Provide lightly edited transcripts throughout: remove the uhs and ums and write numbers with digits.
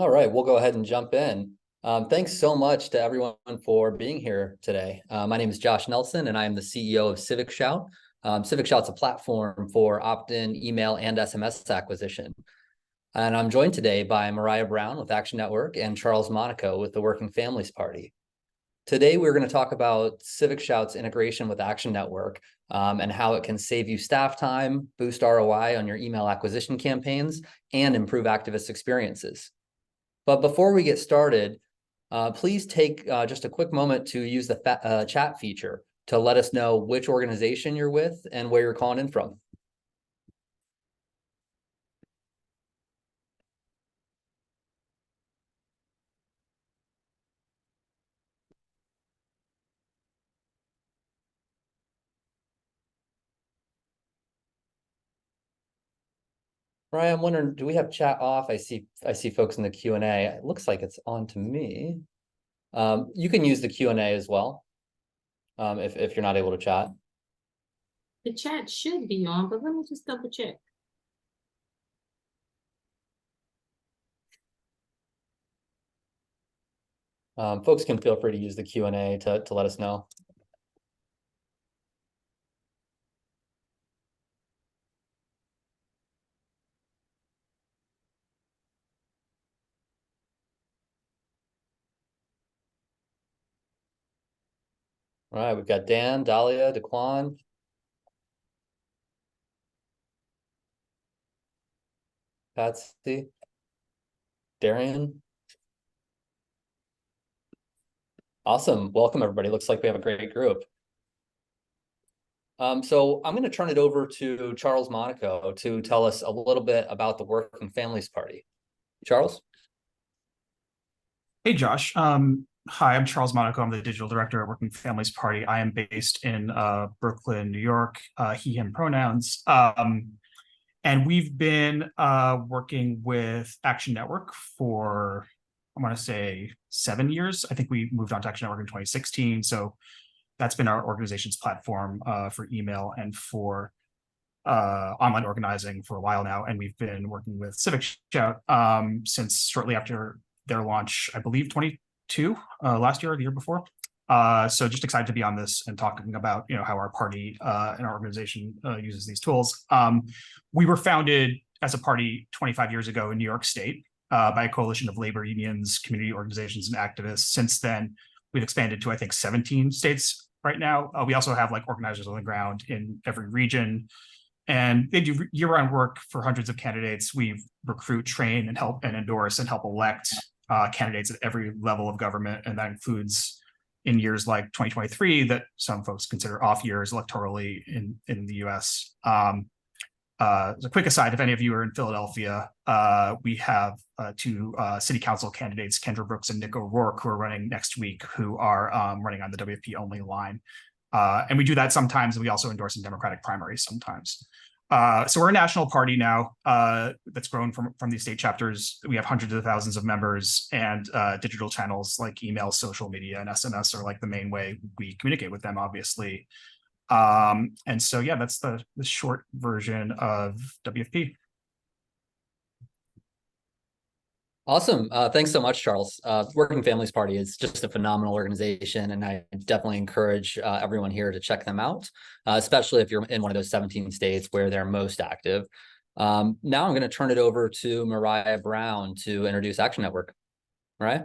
All right, we'll go ahead and jump in. Thanks so much to everyone for being here today. My name is Josh Nelson, and I am the CEO of Civic Shout. Civic Shout's a platform for opt-in email and SMS acquisition. And I'm joined today by Mariah Brown with Action Network and Charles Monaco with the Working Families Party. Today, we're going to talk about Civic Shout's integration with Action Network and how it can save you staff time, boost ROI on your email acquisition campaigns, and improve activist experiences. But before we get started, please take just a quick moment to use the chat feature to let us know which organization you're with and where you're calling in from. Ryan, I'm wondering, do we have chat off? I see folks in the Q&A. It looks like it's on to me. You can use the Q&A as well, if you're not able to chat. The chat should be on, but let me just double check. Folks can feel free to use the Q&A to let us know. All right, we've got Dan, Dahlia, Daquan. Patsy, Darian. Awesome. Welcome, everybody. Looks like we have a great group. So I'm going to turn it over to Charles Monaco to tell us a little bit about the Working Families Party. Charles? Hey, Josh. Hi, I'm Charles Monaco. I'm the digital director at Working Families Party. I am based in Brooklyn, New York, he, him pronouns. And we've been working with Action Network for, I want to say, 7 years. I think we moved on to Action Network in 2016. So that's been our organization's platform for email and for online organizing for a while now. And we've been working with Civic Shout since shortly after their launch, I believe 22 last year or the year before. So just excited to be on this and talking about how our party and our organization uses these tools. We were founded as a party 25 years ago in New York State by a coalition of labor unions, community organizations, and activists. Since then, we've expanded to, I think, 17 states right now. We also have organizers on the ground in every region. And they do year-round work for hundreds of candidates. We recruit, train, and help and endorse and help elect candidates at every level of government. And that includes in years like 2023 that some folks consider off years electorally in the US. As a quick aside, if any of you are in Philadelphia, we have two city council candidates, Kendra Brooks and Nick O'Rourke, who are running next week, who are running on the WFP only line. And we do that sometimes, and we also endorse in Democratic primaries sometimes. So we're a national party now that's grown from these state chapters. We have hundreds of thousands of members, and digital channels like email, social media, and SMS are the main way we communicate with them, obviously. And so, yeah, that's the short version of WFP. Awesome. Thanks so much, Charles. Working Families Party is just a phenomenal organization, and I definitely encourage everyone here to check them out, especially if you're in one of those 17 states where they're most active. Now I'm going to turn it over to Mariah Brown to introduce Action Network. Mariah?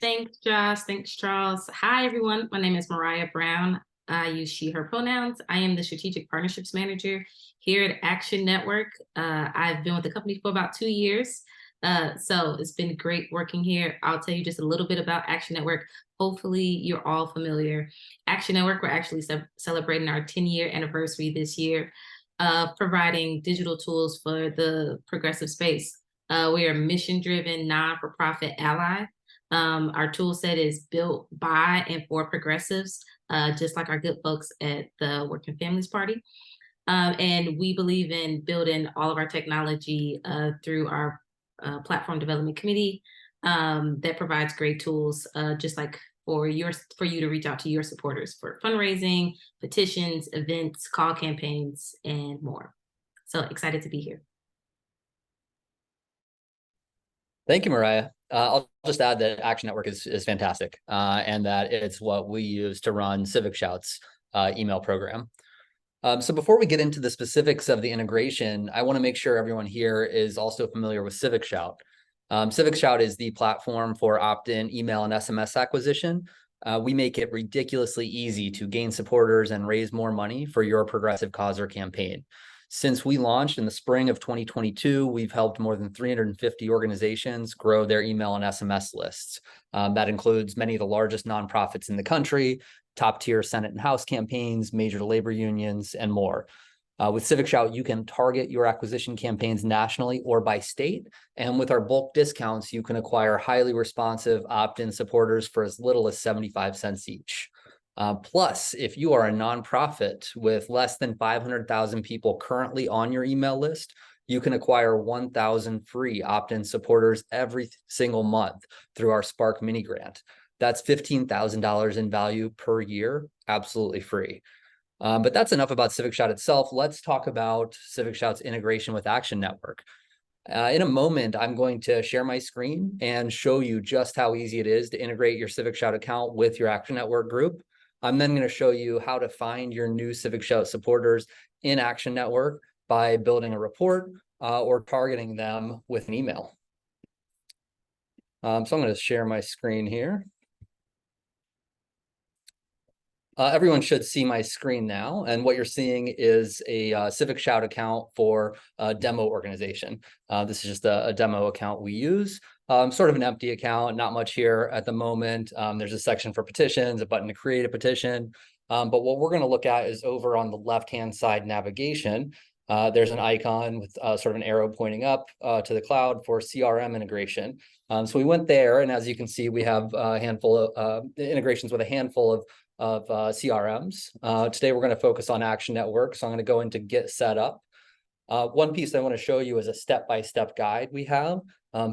Thanks, Josh. Thanks, Charles. Hi, everyone. My name is Mariah Brown. I use she, her pronouns. I am the Strategic Partnerships Manager here at Action Network. I've been with the company for about 2 years. So it's been great working here. I'll tell you just a little bit about Action Network. Hopefully you're all familiar. Action Network, we're actually celebrating our 10-year anniversary this year, providing digital tools for the progressive space. We are a mission-driven, non-for-profit ally. Our tool set is built by and for progressives, just like our good folks at the Working Families Party. And we believe in building all of our technology through our platform development committee that provides great tools, just like for you to reach out to your supporters for fundraising, petitions, events, call campaigns, and more. So excited to be here. Thank you, Mariah. I'll just add that Action Network is fantastic, and that it's what we use to run Civic Shout's email program. So before we get into the specifics of the integration, I want to make sure everyone here is also familiar with Civic Shout. Civic Shout is the platform for opt-in email and SMS acquisition. We make it ridiculously easy to gain supporters and raise more money for your progressive cause or campaign. Since we launched in the spring of 2022, we've helped more than 350 organizations grow their email and SMS lists. That includes many of the largest nonprofits in the country, top tier Senate and House campaigns, major labor unions, and more. With Civic Shout, you can target your acquisition campaigns nationally or by state. And with our bulk discounts, you can acquire highly responsive opt-in supporters for as little as 75 cents each. Plus, if you are a nonprofit with less than 500,000 people currently on your email list, you can acquire 1,000 free opt-in supporters every single month through our Spark mini grant. That's $15,000 in value per year, absolutely free. But that's enough about Civic Shout itself. Let's talk about Civic Shout's integration with Action Network. In a moment, I'm going to share my screen and show you just how easy it is to integrate your Civic Shout account with your Action Network group. I'm then going to show you how to find your new Civic Shout supporters in Action Network by building a report or targeting them with an email. So I'm going to share my screen here. Everyone should see my screen now, and what you're seeing is a Civic Shout account for a demo organization. This is just a demo account we use, sort of an empty account, not much here at the moment. There's a section for petitions, a button to create a petition, but what we're going to look at is over on the left-hand side navigation. There's an icon with sort of an arrow pointing up to the cloud for CRM integration. So we went there, and as you can see, we have a handful of integrations with a handful of CRMs. Today, we're going to focus on Action Network. So I'm going to go into Get Set Up. One piece I want to show you is a step-by-step guide we have.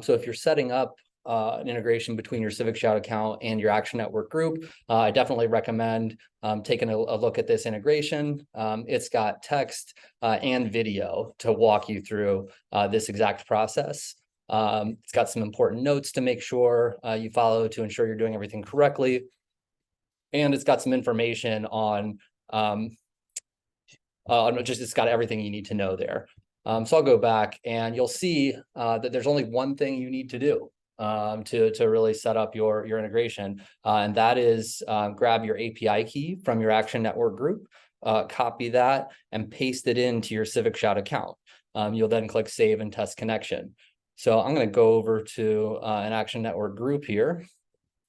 So if you're setting up an integration between your Civic Shout account and your Action Network group, I definitely recommend taking a look at this integration. It's got text and video to walk you through this exact process. It's got some important notes to make sure you follow to ensure you're doing everything correctly. And it's got some information on it's got everything you need to know there. So I'll go back and you'll see that there's only one thing you need to do to really set up your integration. And that is grab your API key from your Action Network group, copy that and paste it into your Civic Shout account. You'll then click Save and Test Connection. So I'm going to go over to an Action Network group here.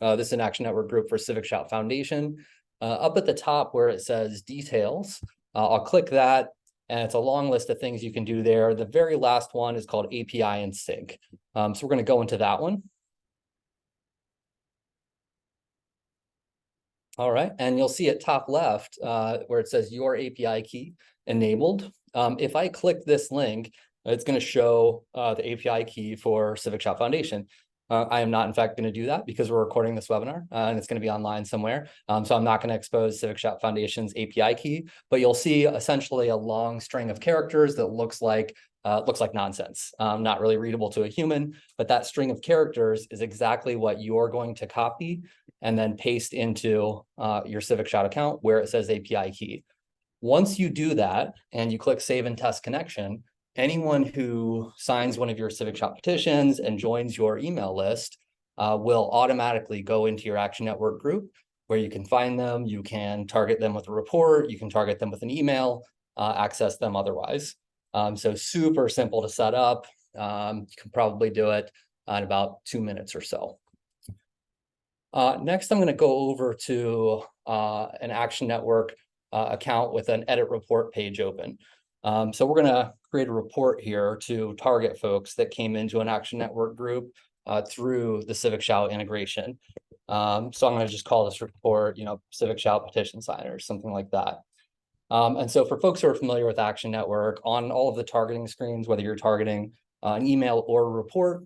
This is an Action Network group for Civic Shout Foundation. Up at the top where it says details, I'll click that, and it's a long list of things you can do there. The very last one is called API and Sync. So we're going to go into that one. All right, and you'll see at top left where it says your API key enabled. If I click this link, it's going to show the API key for Civic Shout Foundation. I am not, in fact, going to do that because we're recording this webinar and it's going to be online somewhere. So I'm not going to expose Civic Shout Foundation's API key, but you'll see essentially a long string of characters that looks like nonsense, not really readable to a human, but that string of characters is exactly what you're going to copy and then paste into your Civic Shout account where it says API key. Once you do that and you click Save and Test Connection, anyone who signs one of your Civic Shout petitions and joins your email list will automatically go into your Action Network group where you can find them, you can target them with a report, you can target them with an email, access them otherwise. So super simple to set up. You can probably do it in about 2 minutes or so. Next, I'm going to go over to an Action Network account with an edit report page open. So we're going to create a report here to target folks that came into an Action Network group through the Civic Shout integration. So I'm going to just call this report, Civic Shout petition signers, something like that. And so for folks who are familiar with Action Network, on all of the targeting screens, whether you're targeting an email or a report,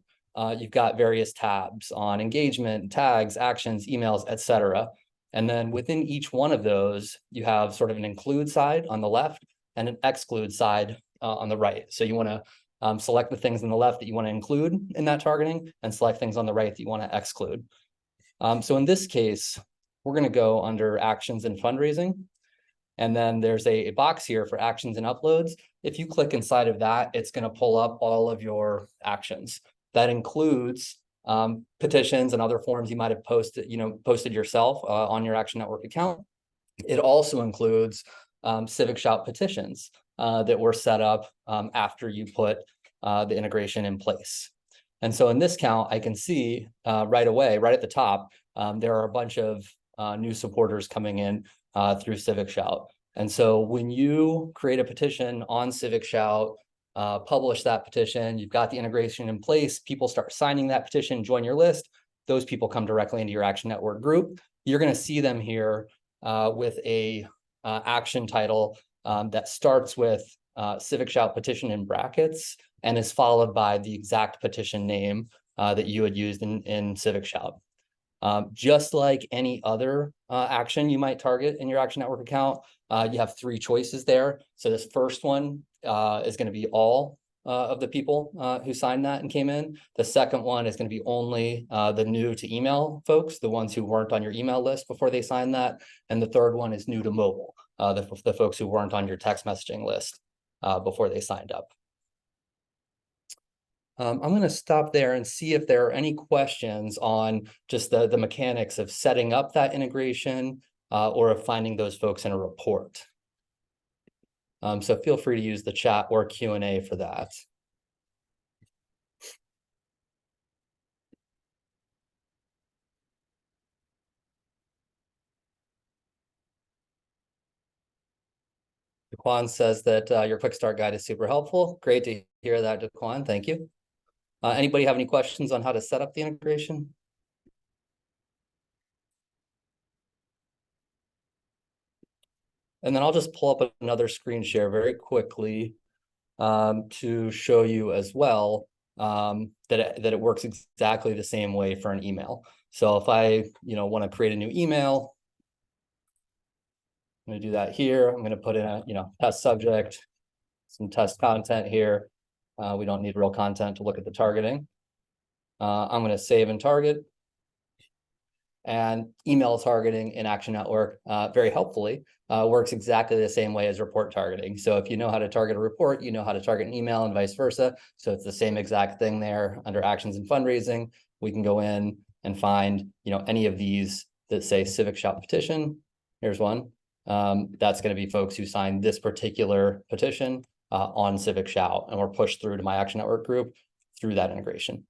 you've got various tabs on engagement, tags, actions, emails, etc. And then within each one of those, you have sort of an include side on the left and an exclude side on the right. So you want to select the things on the left that you want to include in that targeting, and select things on the right that you want to exclude. So in this case, we're going to go under actions and fundraising. And then there's a box here for actions and uploads. If you click inside of that, it's going to pull up all of your actions. That includes petitions and other forms you might have posted yourself on your Action Network account. It also includes Civic Shout petitions that were set up after you put the integration in place. And so in this count, I can see right away, right at the top, there are a bunch of new supporters coming in through Civic Shout. And so when you create a petition on Civic Shout, publish that petition, you've got the integration in place, people start signing that petition, join your list, those people come directly into your Action Network group. You're going to see them here with a action title that starts with Civic Shout petition in brackets and is followed by the exact petition name that you had used in Civic Shout. Just like any other action you might target in your Action Network account, you have three choices there. So this first one is going to be all of the people who signed that and came in. The second one is going to be only the new to email folks, the ones who weren't on your email list before they signed that. And the third one is new to mobile, the folks who weren't on your text messaging list before they signed up. I'm going to stop there and see if there are any questions on just the mechanics of setting up that integration or of finding those folks in a report. So feel free to use the chat or Q&A for that. Daquan says that your quick start guide is super helpful. Great to hear that, Daquan. Thank you. Anybody have any questions on how to set up the integration? And then I'll just pull up another screen share very quickly to show you as well that it works exactly the same way for an email. So if I want to create a new email, I'm going to do that here. I'm going to put in a test subject, some test content here. We don't need real content to look at the targeting. I'm going to save and target. And email targeting in Action Network, very helpfully, works exactly the same way as report targeting. So if you know how to target a report, you know how to target an email and vice versa. So it's the same exact thing there under actions and fundraising. We can go in and find any of these that say Civic Shout petition. Here's one. That's going to be folks who signed this particular petition on Civic Shout, and we're pushed through to my Action Network group through that integration.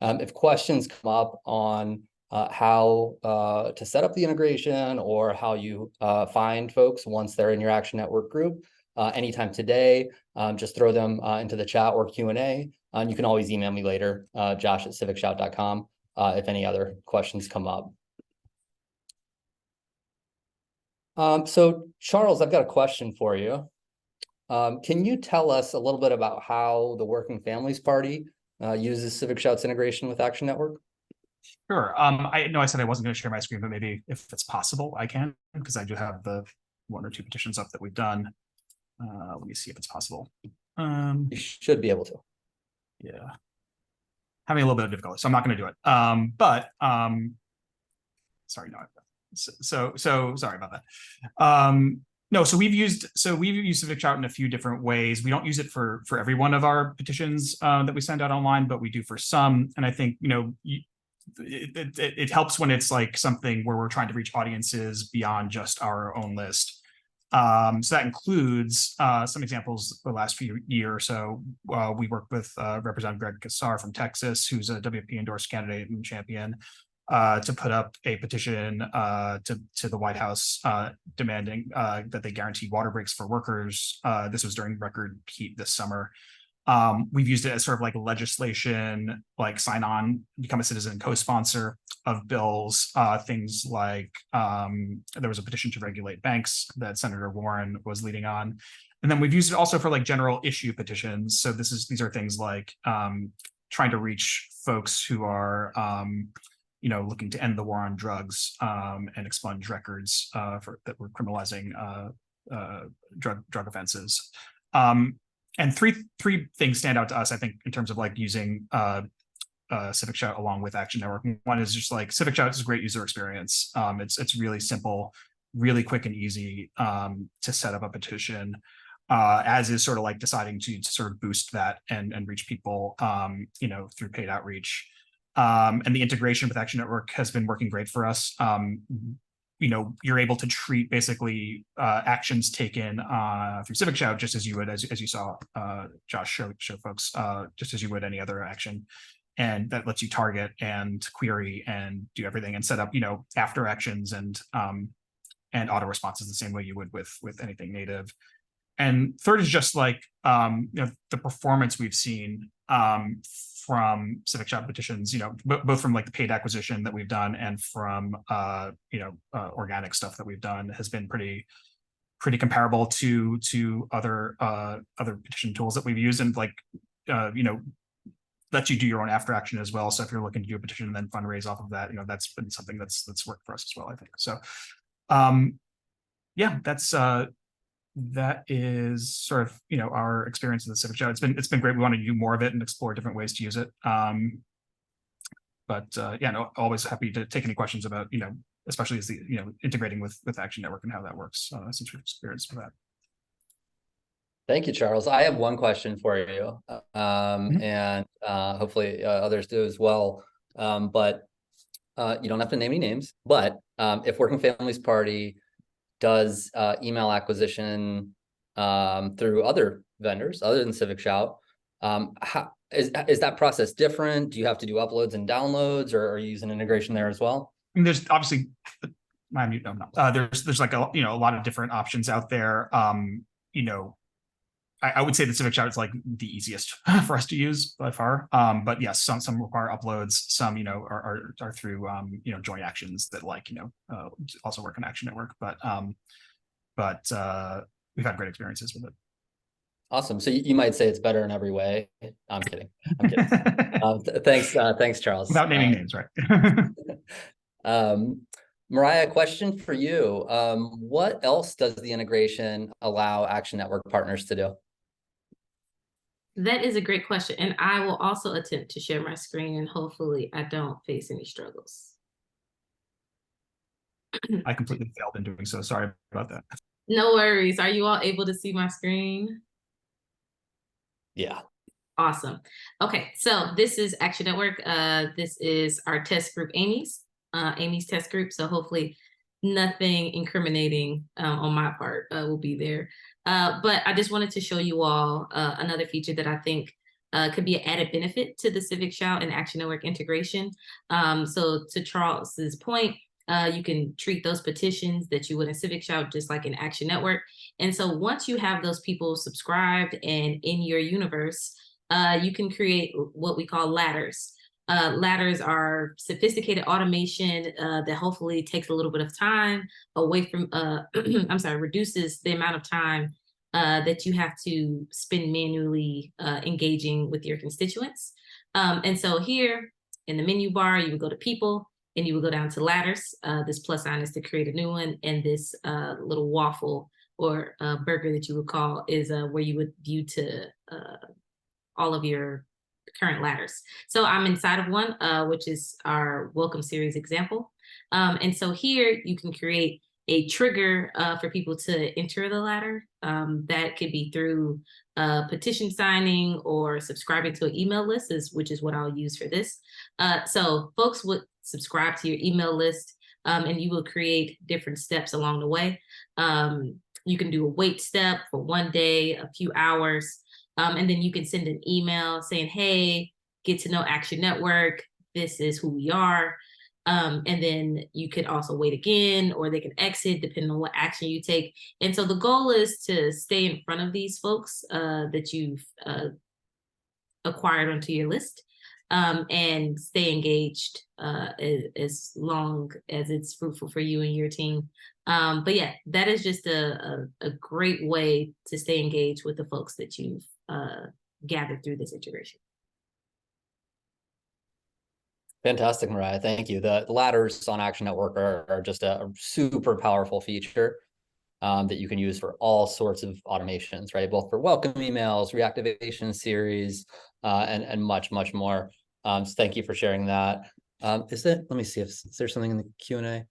If questions come up on how to set up the integration or how you find folks once they're in your Action Network group, anytime today, just throw them into the chat or Q&A. And you can always email me later, josh@civicshout.com, if any other questions come up. So Charles, I've got a question for you. Can you tell us a little bit about how the Working Families Party uses Civic Shout's integration with Action Network? Sure. I know I said I wasn't going to share my screen, but maybe if it's possible, I can, because I do have the 1 or 2 petitions up that we've done. Let me see if it's possible. You should be able to. Yeah. Having a little bit of difficulty, so I'm not going to do it. Sorry, no. So sorry about that. No, so we've used Civic Shout in a few different ways. We don't use it for every one of our petitions that we send out online, but we do for some. And I think it helps when it's like something where we're trying to reach audiences beyond just our own list. So that includes some examples the last few years or so. We worked with Representative Greg Casar from Texas, who's a WP endorsed candidate and champion, to put up a petition to the White House demanding that they guarantee water breaks for workers. This was during record heat this summer. We've used it as sort of like legislation, like sign on, become a citizen co-sponsor of bills, things like there was a petition to regulate banks that Senator Warren was leading on. And then we've used it also for like general issue petitions. So these are things like trying to reach folks who are looking to end the war on drugs and expunge records that were criminalizing drug offenses. And three things stand out to us, I think, in terms of like using Civic Shout along with Action Network. One is just like Civic Shout is a great user experience. It's really simple, really quick and easy to set up a petition. As is sort of like deciding to sort of boost that and reach people, through paid outreach. And the integration with Action Network has been working great for us. You're able to treat basically actions taken through Civic Shout just as you would, as you saw Josh show folks, just as you would any other action. And that lets you target and query and do everything and set up, after actions and auto responses the same way you would with anything native. And third is just like the performance we've seen from Civic Shout petitions, both from like the paid acquisition that we've done and from organic stuff that we've done has been pretty comparable to other petition tools that we've used, and like lets you do your own after action as well. So if you're looking to do a petition and then fundraise off of that, that's been something that's worked for us as well, I think. So yeah, that is sort of our experience with the Civic Shout. It's been great. We want to do more of it and explore different ways to use it. Always happy to take any questions about especially as the integrating with Action Network and how that works, since we've experienced with that. Thank you, Charles. I have one question for you, and hopefully others do as well. But you don't have to name any names. But if Working Families Party does email acquisition through other vendors other than Civic Shout, how is that process different? Do you have to do uploads and downloads, or are you using integration there as well? I mean, there's obviously there's like a lot of different options out there. I would say the Civic Shout is like the easiest for us to use by far. But yes, some require uploads. Some are through joint actions that also work on Action Network. But we've had great experiences with it. Awesome. So you might say it's better in every way. I'm kidding. Thanks, Charles. Without naming names, right? Mariah, question for you. What else does the integration allow Action Network partners to do? That is a great question. And I will also attempt to share my screen, and hopefully I don't face any struggles. I completely failed in doing so. Sorry about that. No worries. Are you all able to see my screen? Yeah. Awesome. Okay, so this is Action Network. This is our test group, Amy's test group. So hopefully nothing incriminating on my part will be there. But I just wanted to show you all another feature that I think could be an added benefit to the Civic Shout and Action Network integration. So to Charles's point, you can treat those petitions that you would in Civic Shout just like in Action Network. And so once you have those people subscribed and in your universe, you can create what we call ladders. Ladders are sophisticated automation that hopefully takes a little bit of time away from, reduces the amount of time that you have to spend manually engaging with your constituents. And so here in the menu bar, you would go to people and you would go down to ladders. This plus sign is to create a new one. And this little waffle or burger that you would call is where you would view to all of your current ladders. So I'm inside of one, which is our welcome series example. And so here you can create a trigger for people to enter the ladder. That could be through petition signing or subscribing to an email list, which is what I'll use for this. So folks would subscribe to your email list and you will create different steps along the way. You can do a wait step for 1 day, a few hours. And then you can send an email saying, hey, get to know Action Network. This is who we are. And then you could also wait again, or they can exit depending on what action you take. And so the goal is to stay in front of these folks that you've acquired onto your list and stay engaged as long as it's fruitful for you and your team. But yeah, that is just a great way to stay engaged with the folks that you've gathered through this integration. Fantastic, Mariah. Thank you. The ladders on Action Network are just a super powerful feature. that you can use for all sorts of automations, right? Both for welcome emails, reactivation series, and much, much more. So thank you for sharing that. Let me see if is there something in the Q&A.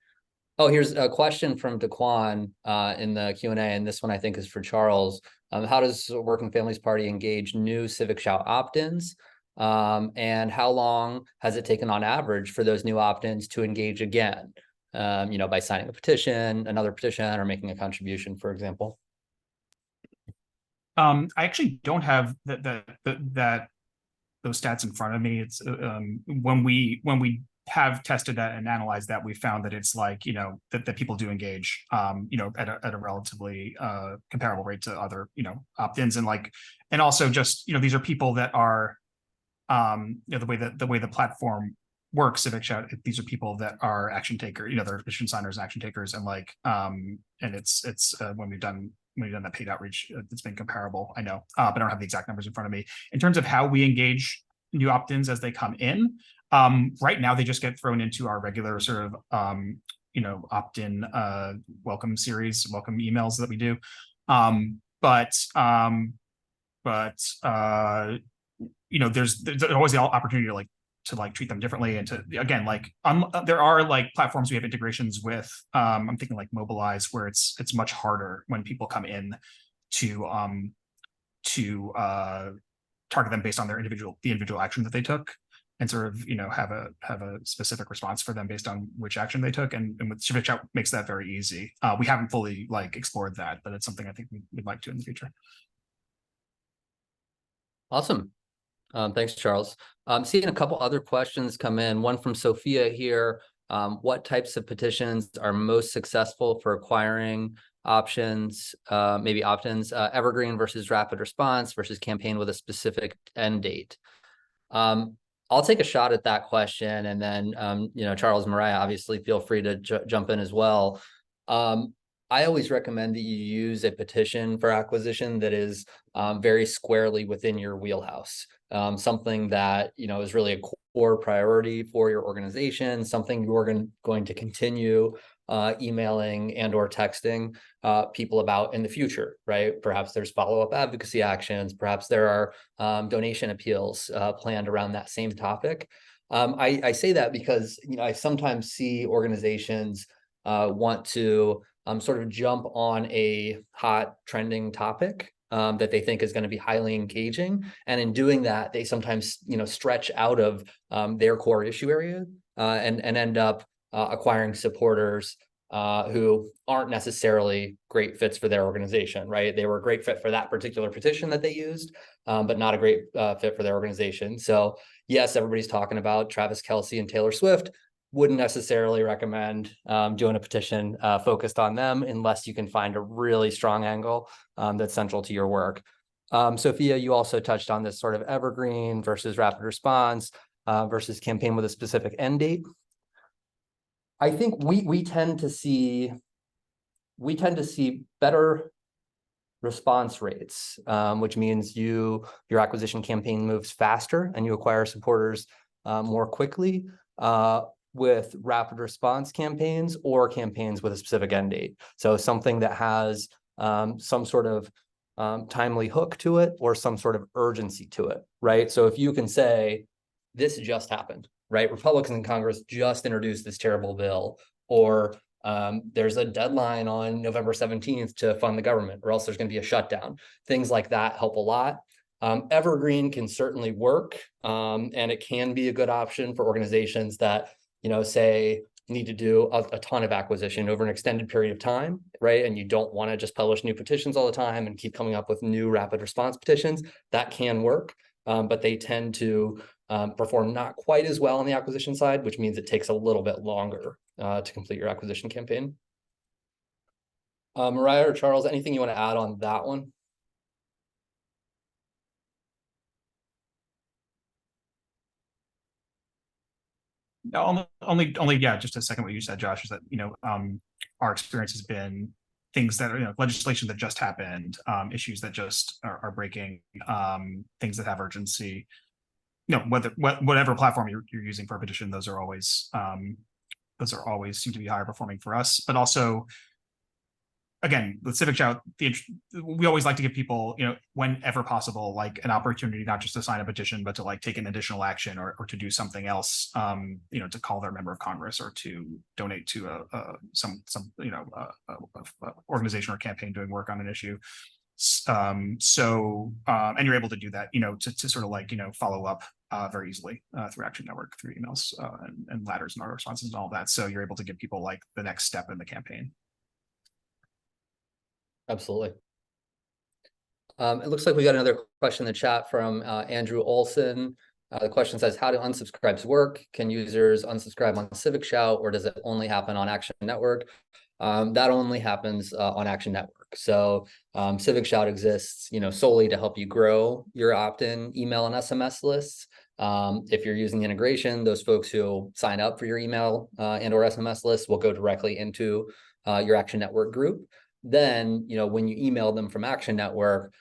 Oh, here's a question from Daquan in the Q&A, and this one I think is for Charles. How does Working Families Party engage new Civic Shout opt-ins? And how long has it taken on average for those new opt-ins to engage again? By signing a petition, another petition, or making a contribution, for example. I actually don't have that those stats in front of me. It's when we have tested that and analyzed that, we found that it's like, that people do engage, at a relatively comparable rate to other, opt-ins, and also just, these are people that are, the way the platform works, Civic Shout, these are people that are action taker, they're petition signers, action takers, and it's when we've done that paid outreach, it's been comparable. I know, but I don't have the exact numbers in front of me. In terms of how we engage new opt-ins as they come in, right now they just get thrown into our regular sort of opt-in welcome series, welcome emails that we do. There's always the opportunity to treat them differently, and to, again, there are platforms we have integrations with. I'm thinking like Mobilize, where it's much harder when people come in to target them based on the individual action that they took, and sort of have a specific response for them based on which action they took. And with Civic Shout makes that very easy. We haven't fully explored that, but it's something I think we'd like to in the future. Awesome. Thanks, Charles. Seeing a couple other questions come in. One from Sophia here. What types of petitions are most successful for acquiring options, maybe opt-ins, evergreen versus rapid response versus campaign with a specific end date? I'll take a shot at that question, and then, Charles, Mariah, obviously feel free to jump in as well. I always recommend that you use a petition for acquisition that is very squarely within your wheelhouse. Something that is really a core priority for your organization, something you're going to continue emailing and or texting people about in the future, right? Perhaps there's follow-up advocacy actions, perhaps there are donation appeals planned around that same topic. I say that because I sometimes see organizations want to sort of jump on a hot trending topic that they think is going to be highly engaging. And in doing that, they sometimes, stretch out of their core issue area and end up acquiring supporters who aren't necessarily great fits for their organization, right? They were a great fit for that particular petition that they used, but not a great fit for their organization. So yes, everybody's talking about Travis Kelce and Taylor Swift. Wouldn't necessarily recommend doing a petition focused on them unless you can find a really strong angle that's central to your work. Sophia, you also touched on this sort of evergreen versus rapid response versus campaign with a specific end date. I think we tend to see better response rates, which means your acquisition campaign moves faster and you acquire supporters more quickly with rapid response campaigns or campaigns with a specific end date. So something that has some sort of timely hook to it or some sort of urgency to it, right? So if you can say, this just happened, right? Republicans in Congress just introduced this terrible bill, or there's a deadline on November 17th to fund the government, or else there's going to be a shutdown. Things like that help a lot. Evergreen can certainly work, and it can be a good option for organizations that say need to do a ton of acquisition over an extended period of time, right? And you don't want to just publish new petitions all the time and keep coming up with new rapid response petitions. That can work, but they tend to perform not quite as well on the acquisition side, which means it takes a little bit longer to complete your acquisition campaign. Mariah or Charles, anything you want to add on that one? No, only, yeah, just to second what you said, Josh, is that, our experience has been things that are, legislation that just happened, issues that just are breaking, things that have urgency, whatever platform you're using for a petition, those are always seem to be higher performing for us. But also, again, the Civic Shout, we always like to give people, whenever possible, like an opportunity not just to sign a petition, but to like take an additional action or to do something else, to call their member of Congress or to donate to some organization or campaign doing work on an issue. And you're able to do that, to sort of like, follow up very easily through Action Network, through emails and ladders and auto responses and all that. So you're able to give people like the next step in the campaign. Absolutely. It looks like we got another question in the chat from Andrew Olson. The question says, how do unsubscribes work? Can users unsubscribe on Civic Shout, or does it only happen on Action Network? That only happens on Action Network. So Civic Shout exists, solely to help you grow your opt-in email and SMS lists. If you're using the integration, those folks who sign up for your email and or SMS list will go directly into your Action Network group. Then, when you email them from Action Network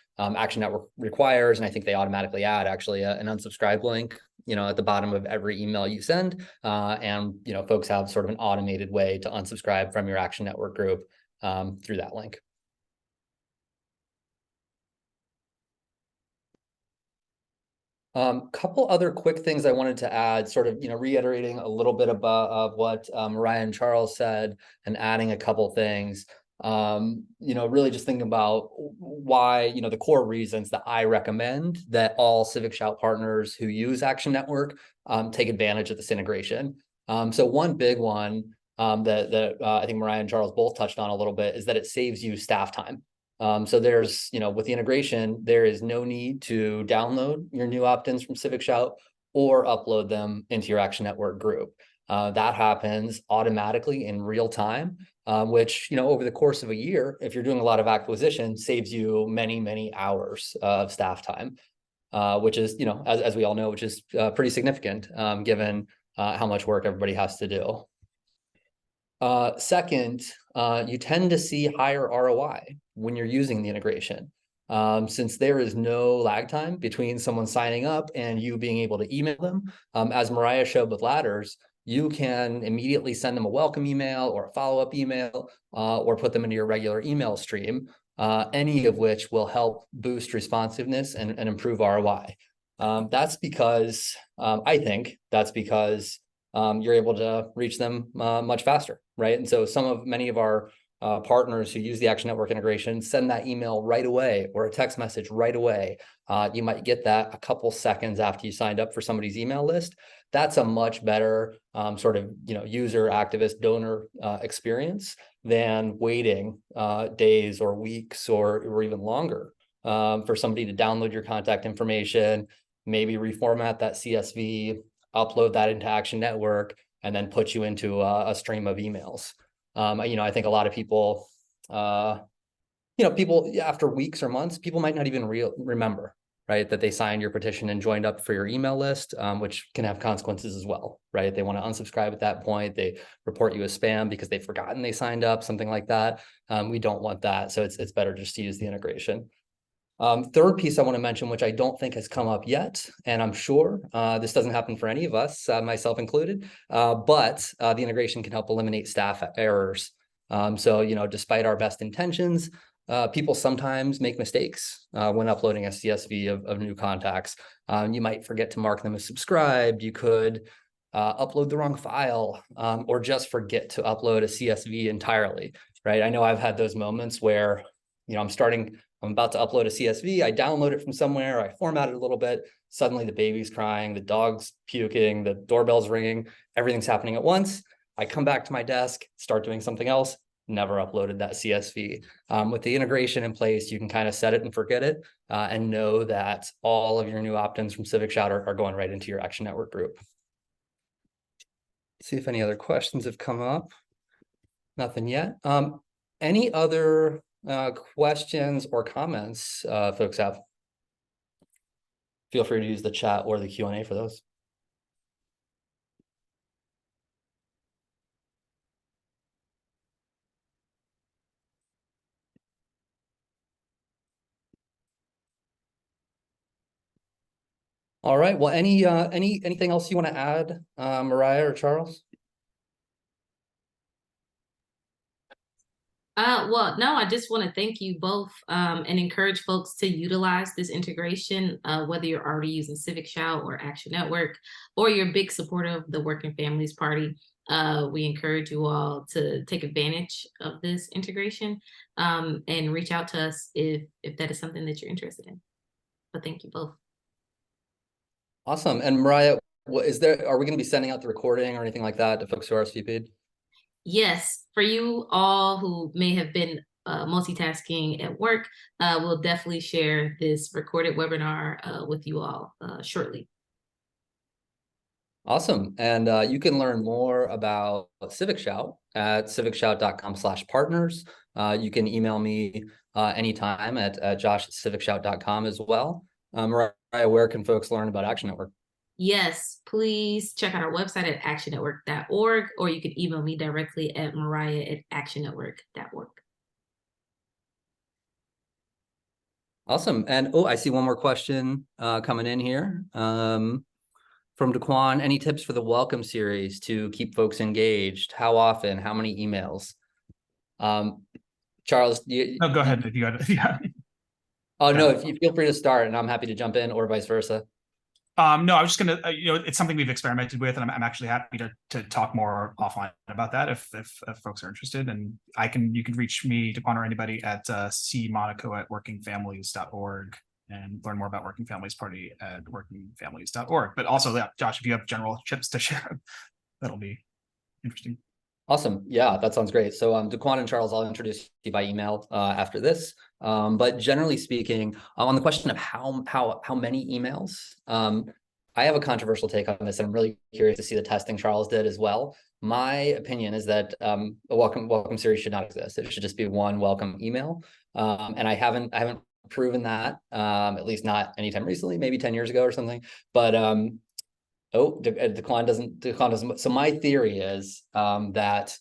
requires, and I think they automatically add actually an unsubscribe link, at the bottom of every email you send. And, folks have sort of an automated way to unsubscribe from your Action Network group through that link. Couple other quick things I wanted to add, sort of, reiterating a little bit of what Mariah and Charles said and adding a couple things. Really just thinking about why, the core reasons that I recommend that all Civic Shout partners who use Action Network take advantage of this integration. So one big one that I think Mariah and Charles both touched on a little bit is that it saves you staff time. So there's, with the integration, there is no need to download your new opt-ins from Civic Shout or upload them into your Action Network group. That happens automatically in real time, which, over the course of a year, if you're doing a lot of acquisition, saves you many, many hours of staff time, which is, as we all know, which is pretty significant given how much work everybody has to do. Second, you tend to see higher ROI when you're using the integration. Since there is no lag time between someone signing up and you being able to email them, as Mariah showed with ladders, you can immediately send them a welcome email or a follow-up email or put them into your regular email stream, any of which will help boost responsiveness and improve ROI. That's because, I think that's because you're able to reach them much faster, right? And so many of our partners who use the Action Network integration send that email right away or a text message right away. You might get that a couple seconds after you signed up for somebody's email list. That's a much better sort of user, activist, donor experience than waiting days or weeks or even longer for somebody to download your contact information, maybe reformat that CSV, upload that into Action Network, and then put you into a stream of emails. I think a lot of people, people after weeks or months, people might not even remember, right, that they signed your petition and joined up for your email list, which can have consequences as well, right? They want to unsubscribe at that point. They report you as spam because they've forgotten they signed up, something like that. We don't want that. So it's better just to use the integration. Third piece I want to mention, which I don't think has come up yet, and I'm sure this doesn't happen for any of us, myself included, but the integration can help eliminate staff errors. So, despite our best intentions, people sometimes make mistakes when uploading a CSV of new contacts. You might forget to mark them as subscribed. You could upload the wrong file or just forget to upload a CSV entirely, right? I know I've had those moments where, I'm about to upload a CSV. I download it from somewhere. I format it a little bit. Suddenly the baby's crying, the dog's puking, the doorbell's ringing, everything's happening at once. I come back to my desk, start doing something else, never uploaded that CSV. With the integration in place, you can kind of set it and forget it and know that all of your new opt-ins from Civic Shout are going right into your Action Network group. See if any other questions have come up. Nothing yet. Any other questions or comments folks have? Feel free to use the chat or the Q&A for those. All right. Well, anything else you want to add, Mariah or Charles? Well, no, I just want to thank you both and encourage folks to utilize this integration, whether you're already using Civic Shout or Action Network, or you're a big supporter of the Working Families Party. We encourage you all to take advantage of this integration and reach out to us if that is something that you're interested in. But thank you both. Awesome. And Mariah, are we going to be sending out the recording or anything like that to folks who are RSVP'd? Yes, for you all who may have been multitasking at work, we'll definitely share this recorded webinar with you all shortly. Awesome. And you can learn more about Civic Shout at civicshout.com/partners. You can email me anytime at josh@civicshout.com as well. Mariah, where can folks learn about Action Network? Yes, please check out our website at actionnetwork.org, or you can email me directly at mariah@actionnetwork.org. Awesome. And I see one more question coming in here. From Daquan, any tips for the welcome series to keep folks engaged? How often? How many emails? Charles, No, go ahead if you got it. Yeah. Oh, no, if you feel free to start and I'm happy to jump in, or vice versa. No, I was just gonna, it's something we've experimented with, and I'm actually happy to talk more offline about that if folks are interested. And you can reach me, Daquan, or anybody at cmonaco@workingfamilies.org and learn more about Working Families Party at workingfamilies.org. But also, yeah, Josh, if you have general tips to share, that'll be interesting. Awesome. Yeah, that sounds great. So Daquan and Charles, I'll introduce you by email after this. But generally speaking, on the question of how many emails, I have a controversial take on this, and I'm really curious to see the testing Charles did as well. My opinion is that a welcome series should not exist. It should just be one welcome email. And I haven't proven that, at least not anytime recently, maybe 10 years ago or something. But Daquan doesn't. So my theory is that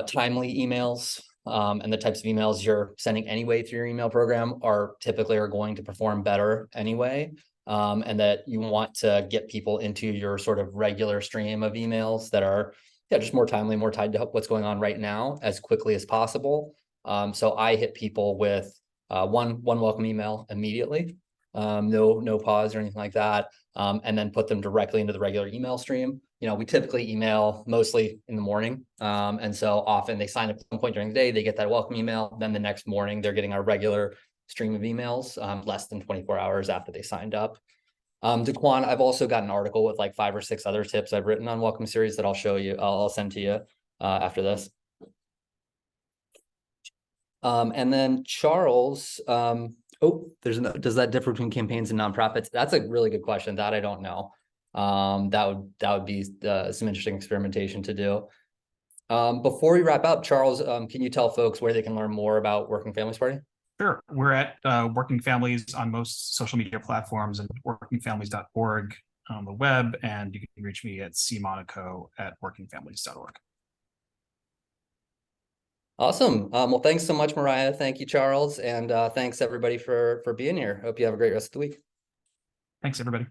timely emails and the types of emails you're sending anyway through your email program are going to perform better anyway. And that you want to get people into your sort of regular stream of emails that are just more timely, more tied to what's going on right now as quickly as possible. So I hit people with one welcome email immediately. No pause or anything like that. And then put them directly into the regular email stream. We typically email mostly in the morning. And so often they sign up at some point during the day, they get that welcome email. Then the next morning, they're getting our regular stream of emails less than 24 hours after they signed up. Daquan, I've also got an article with like 5 or 6 other tips I've written on welcome series that I'll show you. I'll send to you after this. And then Charles, does that differ between campaigns and nonprofits? That's a really good question that I don't know. That would be some interesting experimentation to do. Before we wrap up, Charles, can you tell folks where they can learn more about Working Families Party? Sure. We're at Working Families on most social media platforms and workingfamilies.org on the web, and you can reach me at cmonaco@workingfamilies.org. Awesome. Well, thanks so much, Mariah. Thank you, Charles. And thanks everybody for being here. Hope you have a great rest of the week. Thanks, everybody.